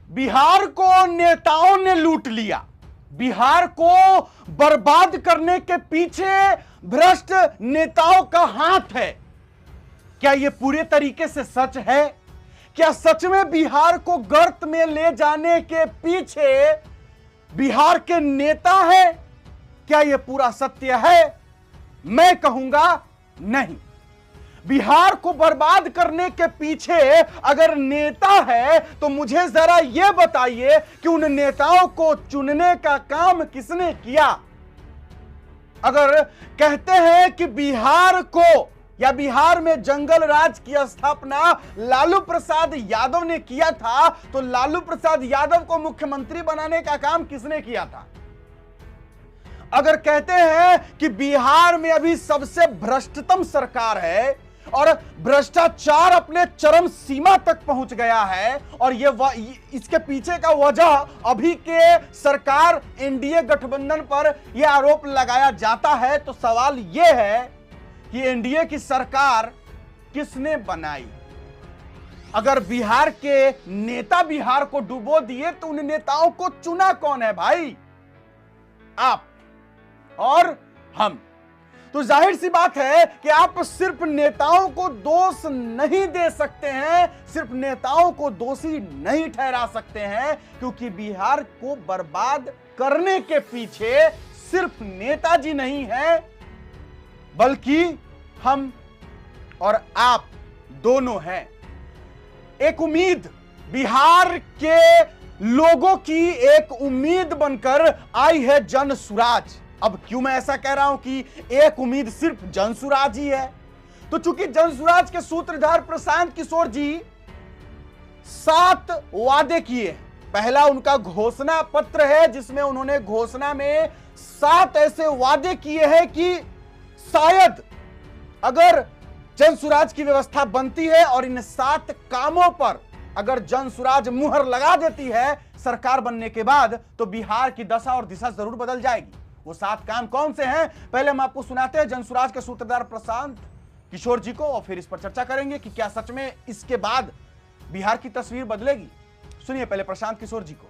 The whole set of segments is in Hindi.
बिहार को नेताओं ने लूट लिया, बिहार को बर्बाद करने के पीछे भ्रष्ट नेताओं का हाथ है। क्या यह पूरे तरीके से सच है? क्या सच में बिहार को गर्त में ले जाने के पीछे बिहार के नेता हैं? क्या यह पूरा सत्य है? मैं कहूंगा नहीं। बिहार को बर्बाद करने के पीछे अगर नेता है तो मुझे जरा यह बताइए कि उन नेताओं को चुनने का काम किसने किया? अगर कहते हैं कि बिहार को या बिहार में जंगल राज की स्थापना लालू प्रसाद यादव ने किया था, तो लालू प्रसाद यादव को मुख्यमंत्री बनाने का काम किसने किया था? अगर कहते हैं कि बिहार में अभी सबसे भ्रष्टतम सरकार है और भ्रष्टाचार अपने चरम सीमा तक पहुंच गया है, और इसके पीछे का वजह अभी के सरकार एनडीए गठबंधन पर यह आरोप लगाया जाता है, तो सवाल यह है कि एनडीए की सरकार किसने बनाई? अगर बिहार के नेता बिहार को डुबो दिए तो उन नेताओं को चुना कौन है भाई? आप और हम। तो जाहिर सी बात है कि आप सिर्फ नेताओं को दोष नहीं दे सकते हैं, सिर्फ नेताओं को दोषी नहीं ठहरा सकते हैं, क्योंकि बिहार को बर्बाद करने के पीछे सिर्फ नेताजी नहीं है, बल्कि हम और आप दोनों हैं। एक उम्मीद, बिहार के लोगों की एक उम्मीद बनकर आई है जन सुराज। अब क्यों मैं ऐसा कह रहा हूं कि एक उम्मीद सिर्फ जन सुराज ही है? तो चूंकि जन सुराज के सूत्रधार प्रशांत किशोर जी 7 वादे किए। पहला उनका घोषणा पत्र है जिसमें उन्होंने घोषणा में 7 ऐसे वादे किए हैं कि शायद अगर जन सुराज की व्यवस्था बनती है और इन 7 कामों पर अगर जन सुराज मुहर लगा देती है सरकार बनने के बाद, तो बिहार की दशा और दिशा जरूर बदल जाएगी। वो 7 काम कौन से हैं? पहले हम आपको सुनाते हैं जन सुराज के सूत्रधार प्रशांत किशोर जी को, और फिर इस पर चर्चा करेंगे कि क्या सच में इसके बाद बिहार की तस्वीर बदलेगी। सुनिए पहले प्रशांत किशोर जी को।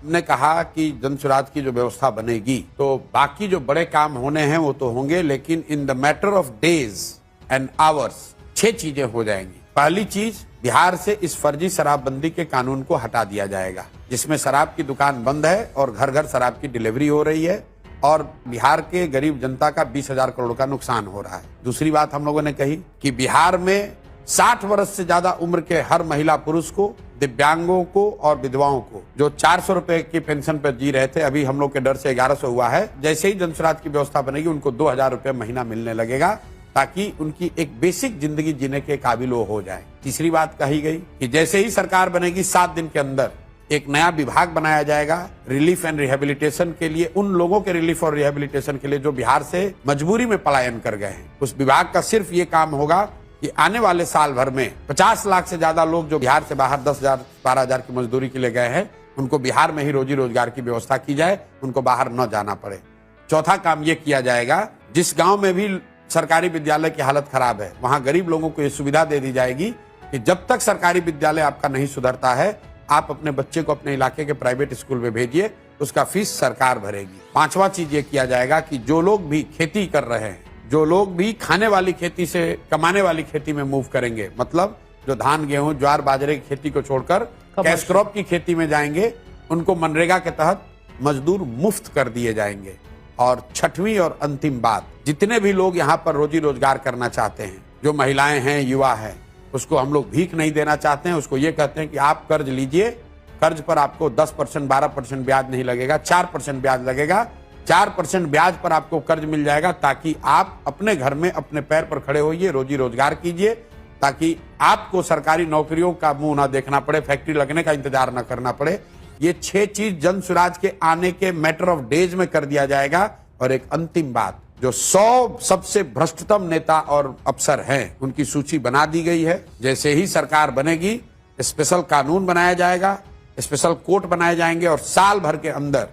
ने कहा कि जन सुराज की जो व्यवस्था बनेगी तो बाकी जो बड़े काम होने हैं वो तो होंगे, लेकिन in the matter of days and hours 6 चीजें हो जाएंगी। पहली चीज, बिहार से इस फर्जी शराबबंदी के कानून को हटा दिया जाएगा, जिसमें शराब की दुकान बंद है और घर घर शराब की डिलीवरी हो रही है और बिहार के गरीब जनता का 20,000 करोड़ का नुकसान हो रहा है। दूसरी बात हम लोगों ने कही कि बिहार में 60 वर्ष से ज्यादा उम्र के हर महिला पुरुष को, दिव्यांगों को और विधवाओं को जो 400 रुपए की पेंशन पर जी रहे थे, अभी हम लोग के डर से 1100 हुआ है। जैसे ही जनसुराज की व्यवस्था बनेगी उनको 2000 रुपए महीना मिलने लगेगा, ताकि उनकी एक बेसिक जिंदगी जीने के काबिल हो जाए। तीसरी बात कही गई कि जैसे ही सरकार बनेगी 7 दिन के अंदर एक नया विभाग बनाया जाएगा रिलीफ एंड रिहेबिलिटेशन के लिए, उन लोगों के रिलीफ और रिहेबिलिटेशन के लिए जो बिहार से मजबूरी में पलायन कर गए हैं। उस विभाग का सिर्फ ये काम होगा कि आने वाले साल भर में 50 लाख से ज्यादा लोग जो बिहार से बाहर 10,000 12,000 की मजदूरी के लिए गए हैं, उनको बिहार में ही रोजी रोजगार की व्यवस्था की जाए, उनको बाहर न जाना पड़े। चौथा काम ये किया जाएगा, जिस गांव में भी सरकारी विद्यालय की हालत खराब है वहां गरीब लोगों को ये सुविधा दे दी जाएगी कि जब तक सरकारी विद्यालय आपका नहीं सुधरता है, आप अपने बच्चे को अपने इलाके के प्राइवेट स्कूल में भेजिए, उसका फीस सरकार भरेगी। 5वां चीज ये किया जाएगा कि जो लोग भी खेती कर रहे हैं, जो लोग भी खाने वाली खेती से कमाने वाली खेती में मूव करेंगे, मतलब जो धान गेहूं ज्वार बाजरे की खेती को छोड़कर कैश क्रॉप की खेती में जाएंगे, उनको मनरेगा के तहत मजदूर मुफ्त कर दिए जाएंगे। और 6वीं और अंतिम बात, जितने भी लोग यहाँ पर रोजी रोजगार करना चाहते हैं, जो महिलाएं हैं, युवा है, उसको हम लोग भीख नहीं देना चाहते हैं। उसको ये कहते हैं कि आप कर्ज लीजिए, कर्ज पर आपको 10% 12% ब्याज नहीं लगेगा, 4% ब्याज लगेगा। 4% ब्याज पर आपको कर्ज मिल जाएगा, ताकि आप अपने घर में अपने पैर पर खड़े होइए, रोजी रोजगार कीजिए, ताकि आपको सरकारी नौकरियों का मुंह ना देखना पड़े, फैक्ट्री लगने का इंतजार ना करना पड़े। ये 6 चीज जन सुराज के आने के मैटर ऑफ डेज में कर दिया जाएगा। और एक अंतिम बात, जो 100 सबसे भ्रष्टतम नेता और अफसर हैं, उनकी सूची बना दी गई है। जैसे ही सरकार बनेगी स्पेशल कानून बनाया जाएगा, स्पेशल कोर्ट बनाए जाएंगे, और साल भर के अंदर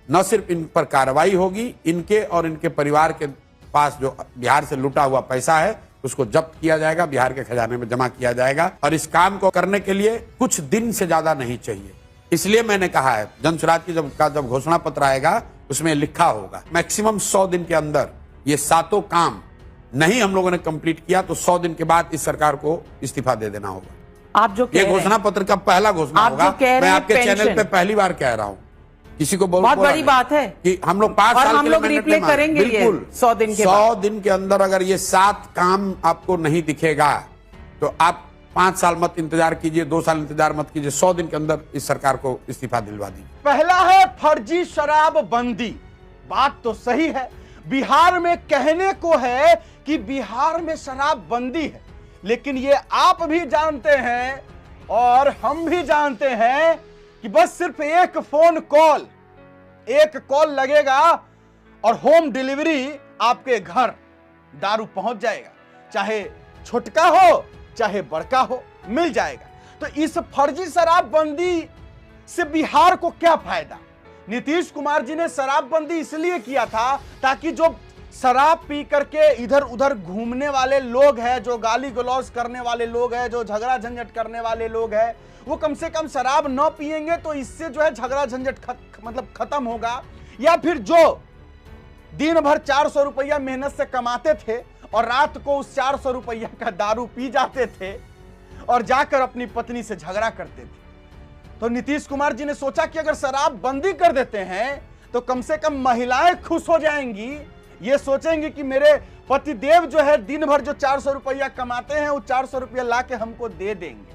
न सिर्फ इन पर कार्रवाई होगी, इनके और इनके परिवार के पास जो बिहार से लूटा हुआ पैसा है उसको जब्त किया जाएगा, बिहार के खजाने में जमा किया जाएगा। और इस काम को करने के लिए कुछ दिन से ज्यादा नहीं चाहिए, इसलिए मैंने कहा है जन स्वराज की जब घोषणा पत्र आएगा उसमें लिखा होगा मैक्सिमम 100 दिन के अंदर ये सातों काम नहीं हम लोगों ने कंप्लीट किया तो 100 दिन के बाद इस सरकार को इस्तीफा दे देना होगा। आप जो ये घोषणा पत्र का पहला घोषणा होगा। मैं आपके चैनल पे पहली बार कह रहा हूं, किसी को बहुत बड़ी बात है कि हम लोग 5 साल हम लोग रिप्ले करेंगे बिल्कुल 100 दिन के 100 दिन के अंदर अगर ये 7 काम आपको नहीं दिखेगा तो आप 5 साल मत इंतजार कीजिए, 2 साल इंतजार मत कीजिए, 100 दिन के अंदर इस सरकार को इस्तीफा दिलवा दीजिए। पहला है फर्जी शराब बंदी। बात तो सही है, बिहार में कहने को है कि बिहार में शराब बंदी है, लेकिन ये आप भी जानते हैं और हम भी जानते हैं कि बस सिर्फ एक कॉल लगेगा और होम डिलीवरी आपके घर दारू पहुंच जाएगा, चाहे छोटका हो चाहे बड़का हो, मिल जाएगा। तो इस फर्जी शराबबंदी से बिहार को क्या फायदा? नीतीश कुमार जी ने शराबबंदी इसलिए किया था ताकि जो शराब पी करके इधर उधर घूमने वाले लोग हैं, जो गाली गलौज करने वाले लोग हैं, जो झगड़ा झंझट करने वाले लोग हैं, वो कम से कम शराब न पिएंगे तो इससे जो है झगड़ा झंझट खत्म होगा। या फिर जो दिन भर 400 रुपया मेहनत से कमाते थे और रात को उस 400 रुपया का दारू पी जाते थे और जाकर अपनी पत्नी से झगड़ा करते थे, तो नीतीश कुमार जी ने सोचा कि अगर शराब बंदी कर देते हैं तो कम से कम महिलाएं खुश हो जाएंगी, ये सोचेंगे कि मेरे पतिदेव जो है दिन भर जो 400 रुपया कमाते हैं वो 400 रुपया ला के हमको दे देंगे,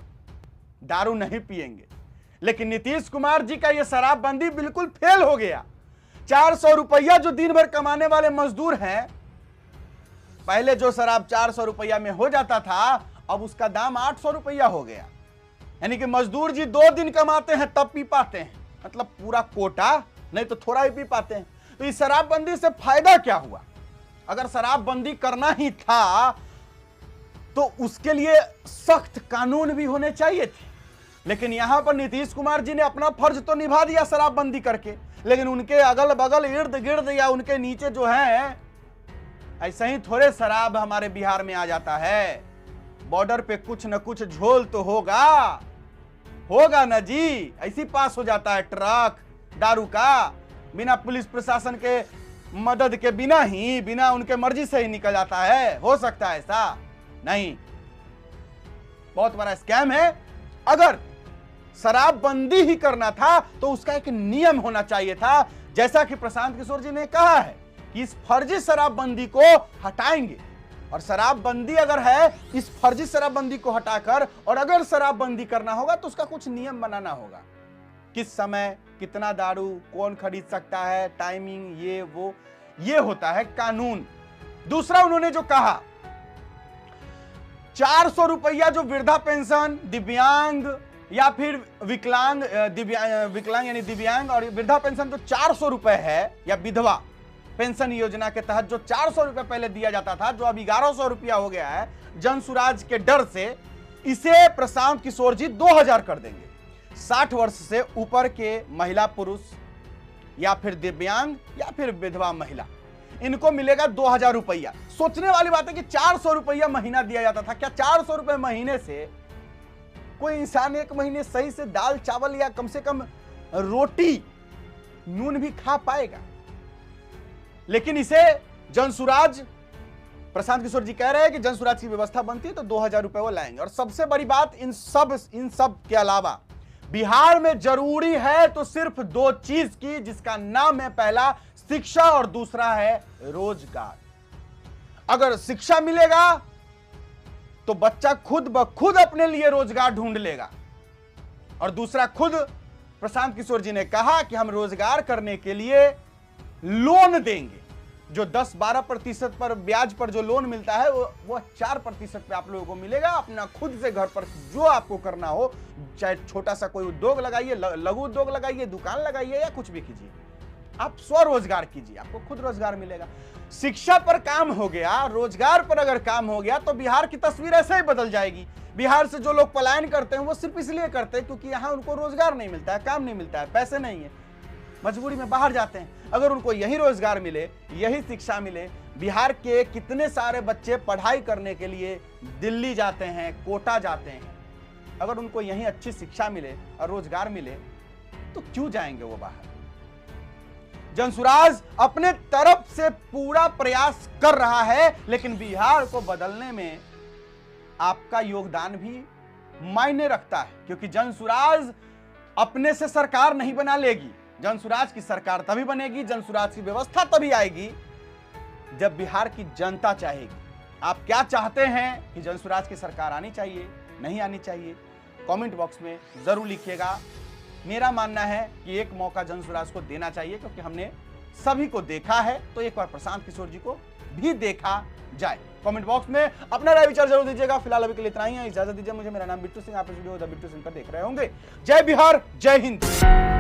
दारू नहीं पिएंगे। लेकिन नीतीश कुमार जी का यह शराबबंदी बिल्कुल फेल हो गया। 400 रुपया जो दिन भर कमाने वाले मजदूर हैं, पहले जो शराब 400 रुपया में हो जाता था अब उसका दाम 800 रुपया हो गया। यानी कि मजदूर जी 2 दिन कमाते हैं तब पी पाते हैं, मतलब पूरा कोटा नहीं तो थोड़ा ही पी पाते हैं। तो इस शराबबंदी से फायदा क्या हुआ? अगर शराबबंदी करना ही था तो उसके लिए सख्त कानून भी होने चाहिए थे, लेकिन यहां पर नीतीश कुमार जी ने अपना फर्ज तो निभा दिया शराबबंदी करके, लेकिन उनके अगल बगल इर्द गिर्द या उनके नीचे जो है ऐसा ही थोड़े शराब हमारे बिहार में आ जाता है। बॉर्डर पे कुछ न कुछ झोल तो होगा ना जी, ऐसी पास हो जाता है ट्रक दारू का, बिना पुलिस प्रशासन के मदद के बिना उनके मर्जी से ही निकल जाता है। हो सकता है ऐसा? नहीं, बहुत बड़ा स्कैम है। अगर शराबबंदी ही करना था तो उसका एक नियम होना चाहिए था, जैसा कि प्रशांत किशोर जी ने कहा है कि इस फर्जी शराबबंदी को हटाएंगे। और शराबबंदी अगर है, इस फर्जी शराबबंदी को हटाकर और अगर शराबबंदी करना होगा तो उसका कुछ नियम बनाना होगा, किस समय कितना दारू कौन खरीद सकता है, टाइमिंग, ये होता है कानून। दूसरा उन्होंने जो कहा 400 रुपया जो वृद्धा पेंशन, दिव्यांग या फिर विकलांग यानी दिव्यांग और वृद्धा पेंशन जो 400 रुपए है, या विधवा पेंशन योजना के तहत जो 400 रुपए पहले दिया जाता था, जो अब 1100 रुपया हो गया है जन सुराज के डर से, इसे प्रशांत किशोर जी 2000 कर देंगे। 60 वर्ष से ऊपर के महिला पुरुष या फिर दिव्यांग या फिर विधवा महिला, इनको मिलेगा 2000 रुपया। सोचने वाली बात है कि 400 रुपया महीना दिया जाता था, क्या 400 रुपए महीने से कोई इंसान एक महीने सही से दाल चावल या कम से कम रोटी नून भी खा पाएगा? लेकिन इसे जनसुराज, प्रशांत किशोर जी कह रहे हैं कि जनसुराज की व्यवस्था बनती है तो 2000 रुपए वो लाएंगे। और सबसे बड़ी बात, इन सब के अलावा बिहार में जरूरी है तो सिर्फ 2 चीज की, जिसका नाम है पहला शिक्षा और दूसरा है रोजगार। अगर शिक्षा मिलेगा तो बच्चा खुद ब खुद अपने लिए रोजगार ढूंढ लेगा। और दूसरा, खुद प्रशांत किशोर जी ने कहा कि हम रोजगार करने के लिए लोन देंगे। जो 10-12% पर ब्याज पर जो लोन मिलता है वो 4% पे आप लोगों को मिलेगा। अपना खुद से घर पर जो आपको करना हो, चाहे छोटा सा कोई उद्योग लगाइए, लघु उद्योग लगाइए, दुकान लगाइए या कुछ भी कीजिए, आप स्वरोजगार कीजिए, आपको खुद रोजगार मिलेगा। शिक्षा पर काम हो गया, रोजगार पर अगर काम हो गया तो बिहार की तस्वीर ऐसे ही बदल जाएगी। बिहार से जो लोग पलायन करते हैं वो सिर्फ इसलिए करते हैं क्योंकि यहाँ उनको रोजगार नहीं मिलता है, काम नहीं मिलता है, पैसे नहीं है, मजबूरी में बाहर जाते हैं। अगर उनको यही रोजगार मिले, यही शिक्षा मिले, बिहार के कितने सारे बच्चे पढ़ाई करने के लिए दिल्ली जाते हैं, कोटा जाते हैं, अगर उनको यही अच्छी शिक्षा मिले और रोजगार मिले तो क्यों जाएंगे वो बाहर? जनसुराज अपने तरफ से पूरा प्रयास कर रहा है, लेकिन बिहार को बदलने में आपका योगदान भी मायने रखता है, क्योंकि जनसुराज अपने से सरकार नहीं बना लेगी। जनसुराज की सरकार तभी बनेगी, जनसुराज की व्यवस्था तभी आएगी जब बिहार की जनता चाहेगी। आप क्या चाहते हैं कि जनसुराज की सरकार आनी चाहिए, नहीं आनी चाहिए? कमेंट बॉक्स में जरूर लिखिएगा। मेरा मानना है कि एक मौका जनसुराज को देना चाहिए, क्योंकि हमने सभी को देखा है, तो एक बार प्रशांत किशोर जी को भी देखा जाए। कमेंट बॉक्स में अपना राय विचार जरूर दीजिएगा। फिलहाल अभी के लिए इतना ही है, इजाजत दीजिए मुझे। मेरा नाम बिट्टू सिंह, आप इस वीडियो बिट्टू सिंह पर देख रहे होंगे। जय बिहार, जय हिंद।